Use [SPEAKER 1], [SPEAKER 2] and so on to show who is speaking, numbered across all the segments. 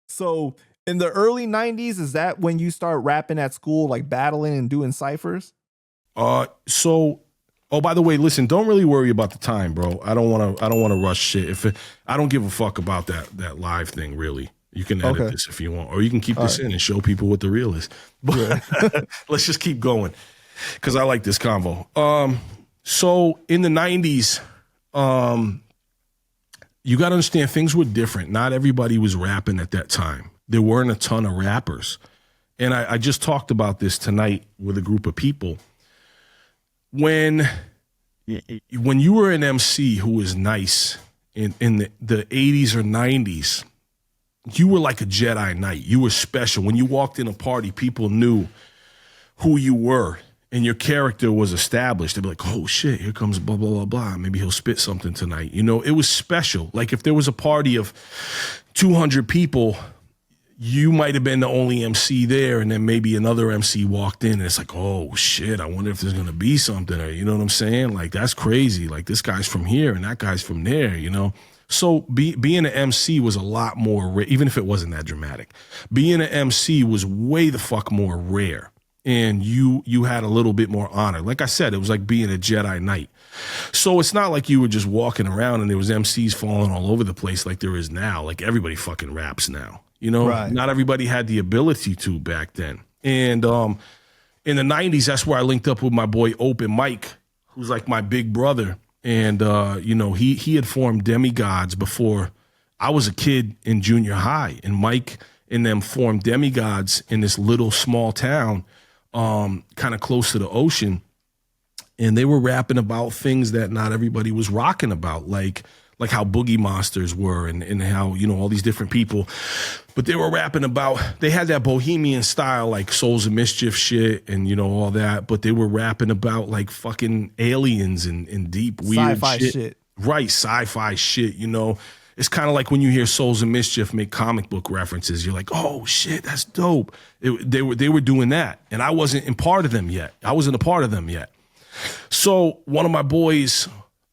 [SPEAKER 1] So in the early 90s, is that when you start rapping at school, like battling and doing ciphers?
[SPEAKER 2] Oh, by the way, listen, don't really worry about the time, bro. I don't want to rush shit. I don't give a fuck about that live thing, really. You can edit this if you want, or you can keep this in and show people what the real is. But let's just keep going because I like this convo. So in the 90s, you got to understand things were different. Not everybody was rapping at that time. There weren't a ton of rappers. And I just talked about this tonight with a group of people. When you were an MC who was nice in the 80s or 90s, you were like a Jedi Knight. You were special. When you walked in a party, people knew who you were and your character was established. They'd be like, oh shit, here comes blah, blah, blah, blah. Maybe he'll spit something tonight. You know, it was special. Like if there was a party of 200 people, you might have been the only MC there, and then maybe another MC walked in, and it's like, oh, shit, I wonder if there's going to be something, or you know what I'm saying? Like, that's crazy. Like, this guy's from here, and that guy's from there, you know? So being an MC was a lot more, even if it wasn't that dramatic. Being an MC was way the fuck more rare, and you had a little bit more honor. Like I said, it was like being a Jedi Knight. So it's not like you were just walking around and there was MCs falling all over the place like there is now. Like, everybody fucking raps now. You know, Not everybody had the ability to back then. And in the 90s, that's where I linked up with my boy Open Mike, who's like my big brother. And, you know, he had formed Demigodz before I was a kid in junior high. And Mike and them formed Demigodz in this little small town kind of close to the ocean. And they were rapping about things that not everybody was rocking about, like how Boogie Monsters were and how, you know, all these different people. But they were rapping about, they had that bohemian style, like Souls of Mischief shit and, you know, all that. But they were rapping about like fucking aliens and deep, weird
[SPEAKER 1] sci-fi shit.
[SPEAKER 2] Right, sci-fi shit, you know. It's kind of like when you hear Souls of Mischief make comic book references. You're like, oh, shit, that's dope. They were doing that. And I wasn't a part of them yet. So one of my boys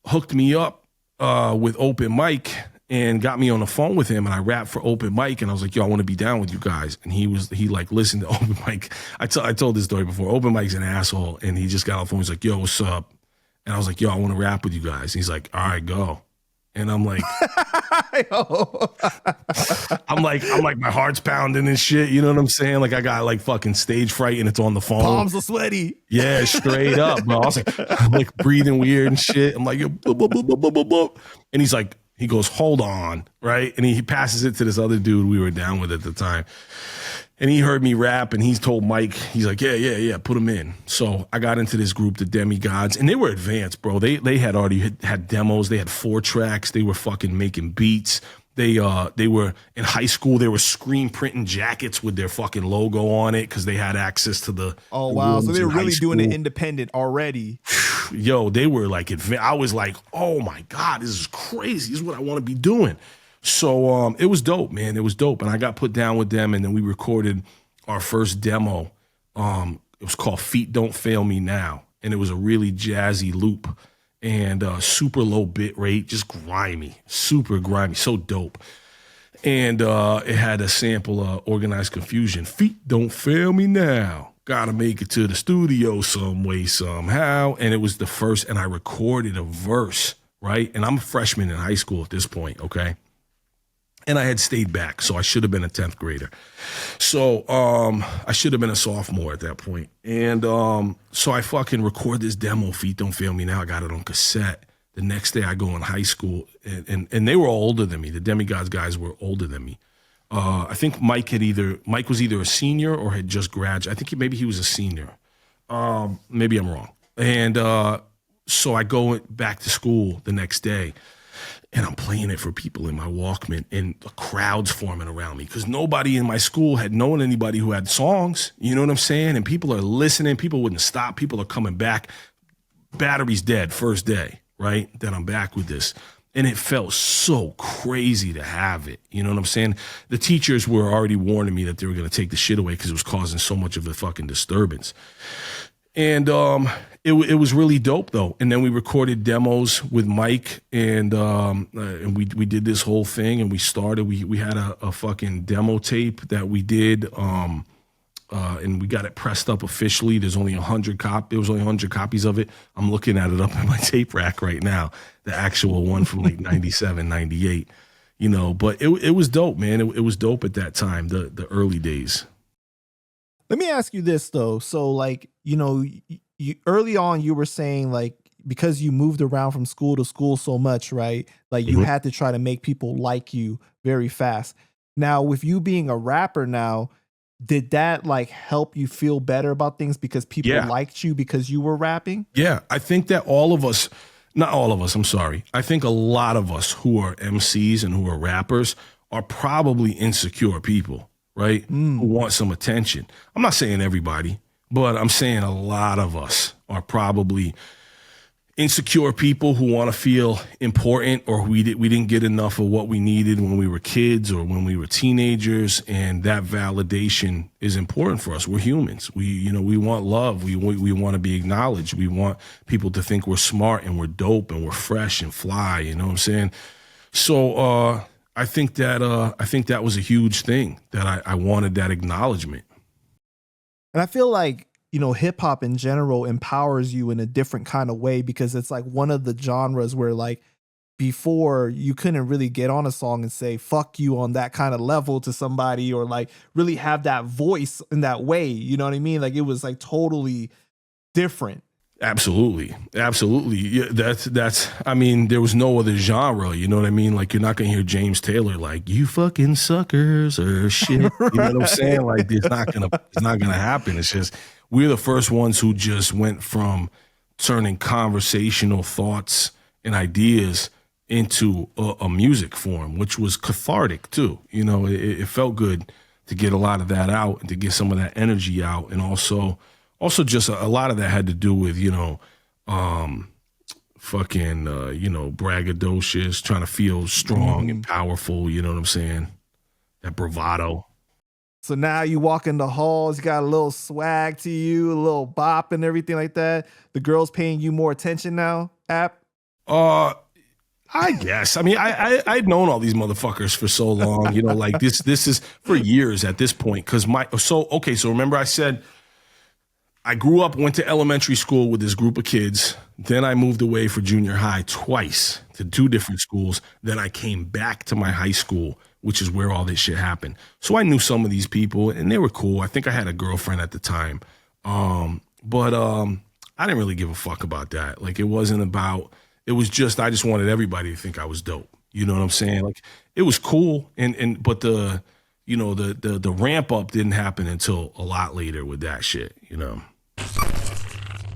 [SPEAKER 2] hooked me up with Open Mike and got me on the phone with him, and I rapped for Open Mike, and I was like, yo, I want to be down with you guys. And he like listened to Open Mike. I told this story before. Open Mike's an asshole, and he just got on the phone. He's like, yo, what's up? And I was like, yo, I want to rap with you guys. And he's like, all right, go. And I'm like, I'm like, my heart's pounding and shit. You know what I'm saying? Like, I got like fucking stage fright and it's on the phone.
[SPEAKER 1] Palms are sweaty.
[SPEAKER 2] Yeah, straight up, bro. I was like, I'm like breathing weird and shit. I'm like, blah, blah, blah, blah, blah, blah. And he's like, he goes, hold on, right? And he passes it to this other dude we were down with at the time. And he heard me rap, and he's told Mike, he's like, yeah, put him in. So I got into this group, the Demigodz, and they were advanced, bro. They had already had demos. They had 4 tracks. They were fucking making beats. They were in high school. They were screen printing jackets with their fucking logo on it because they had access to the.
[SPEAKER 1] Oh, wow. So they were really doing it independent already.
[SPEAKER 2] Yo, they were like, I was like, oh my God, this is crazy. This is what I want to be doing. So it was dope, man. It was dope. And I got put down with them, and then we recorded our first demo. It was called Feet Don't Fail Me Now. And it was a really jazzy loop and super low bit rate, just grimy, super grimy, so dope. And it had a sample of Organized Confusion. Feet don't fail me now. Gotta make it to the studio some way, somehow. And it was the first, and I recorded a verse, right? And I'm a freshman in high school at this point, okay? And I had stayed back, so I should have been a 10th grader. So I should have been a sophomore at that point. And so I fucking record this demo, Feet Don't Fail Me Now. I got it on cassette. The next day I go in high school, and they were all older than me. The Demigodz guys were older than me. I think Mike was either a senior or had just graduated. I think maybe he was a senior. Maybe I'm wrong. And so I go back to school the next day, and I'm playing it for people in my Walkman, and the crowd's forming around me because nobody in my school had known anybody who had songs. You know what I'm saying? And people are listening. People wouldn't stop. People are coming back. Battery's dead first day, right? Then I'm back with this. And it felt so crazy to have it. You know what I'm saying? The teachers were already warning me that they were going to take the shit away because it was causing so much of a fucking disturbance. And it was really dope though. And then we recorded demos with Mike, and we did this whole thing, and we had a fucking demo tape that we did, and we got it pressed up officially. There was only 100 copies of it. I'm looking at it up in my tape rack right now, the actual one from like 97, 98. You know, but it was dope, man. It was dope at that time, the early days.
[SPEAKER 1] Let me ask you this though. So like, you early on you were saying like because you moved around from school to school so much, right? Like you
[SPEAKER 2] Mhm.
[SPEAKER 1] had to try to make people like you very fast. Now, with you being a rapper now, did that like help you feel better about things because people
[SPEAKER 2] Yeah.
[SPEAKER 1] liked you because you were rapping?
[SPEAKER 2] Yeah, I think that all of us, not all of us, I'm sorry. I think a lot of us who are MCs and who are rappers are probably insecure people, right? Who
[SPEAKER 1] Mm.
[SPEAKER 2] want some attention. I'm not saying everybody, but I'm saying a lot of us are probably insecure people who want to feel important, or we didn't get enough of what we needed when we were kids or when we were teenagers, and that validation is important for us. We're humans. We want love. We want to be acknowledged. We want people to think we're smart and we're dope and we're fresh and fly, you know what I'm saying? So I think that was a huge thing, that I wanted that acknowledgement.
[SPEAKER 1] And I feel like, hip hop in general empowers you in a different kind of way because it's like one of the genres where like before you couldn't really get on a song and say fuck you on that kind of level to somebody or like really have that voice in that way. You know what I mean? Like it was like totally different.
[SPEAKER 2] Absolutely. Absolutely. Yeah, that's I mean, there was no other genre, you know what I mean? Like you're not gonna hear James Taylor like, you fucking suckers or shit. You know what I'm saying?
[SPEAKER 1] Right.
[SPEAKER 2] Like it's not gonna happen. It's just we're the first ones who just went from turning conversational thoughts and ideas into a music form, which was cathartic too. You know, it felt good to get a lot of that out and to get some of that energy out, and also just a lot of that had to do with um fucking braggadocious, trying to feel strong and
[SPEAKER 1] Mhm.
[SPEAKER 2] powerful, you know what I'm saying, that bravado.
[SPEAKER 1] So now you walk in the halls, you got a little swag to you, a little bop and everything like that. The girls paying you more attention now, App?
[SPEAKER 2] uh I guess. I mean, I'd known all these motherfuckers for so long, like this is for years at this point. Cause so remember I said I grew up, went to elementary school with this group of kids. Then I moved away for junior high twice to two different schools. Then I came back to my high school, which is where all this shit happened. So I knew some of these people and they were cool. I think I had a girlfriend at the time. But I didn't really give a fuck about that. Like it was just, I just wanted everybody to think I was dope. You know what I'm saying? Like it was cool. But the ramp up didn't happen until a lot later with that shit,